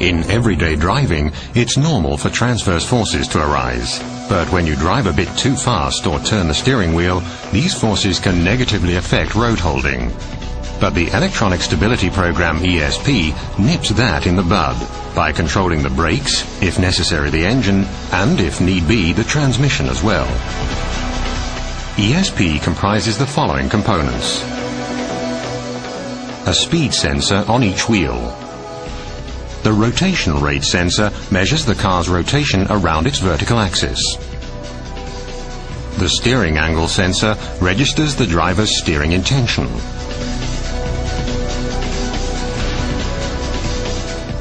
In everyday driving, it's normal for transverse forces to arise. But when you drive a bit too fast or turn the steering wheel, these forces can negatively affect road holding. But the electronic stability program ESP nips that in the bud by controlling the brakes, if necessary the engine, and if need be the transmission as well. ESP comprises the following components: a speed sensor on each wheel. The rotation rate sensor measures the car's rotation around its vertical axis. The steering angle sensor registers the driver's steering intention.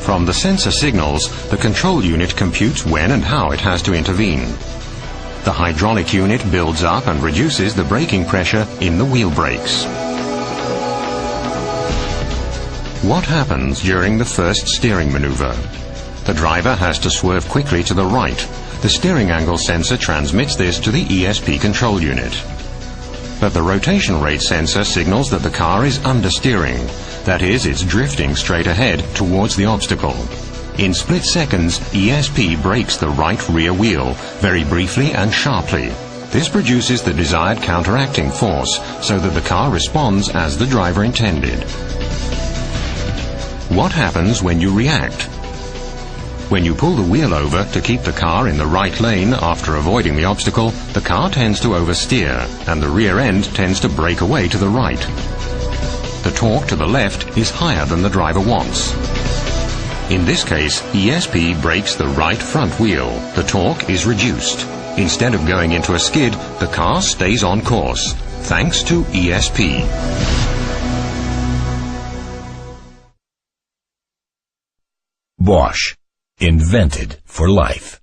From the sensor signals, the control unit computes when and how it has to intervene. The hydraulic unit builds up and reduces the braking pressure in the wheel brakes. What happens during the first steering maneuver? The driver has to swerve quickly to the right. The steering angle sensor transmits this to the ESP control unit. But the rotation rate sensor signals that the car is understeering. That is, it's drifting straight ahead towards the obstacle. In split seconds, ESP brakes the right rear wheel, very briefly and sharply. This produces the desired counteracting force, so that the car responds as the driver intended. What happens when you react? When you pull the wheel over to keep the car in the right lane after avoiding the obstacle, the car tends to oversteer, and the rear end tends to break away to the right. The torque to the left is higher than the driver wants. In this case, ESP brakes the right front wheel. The torque is reduced. Instead of going into a skid, the car stays on course, thanks to ESP. Bosch. Invented for life.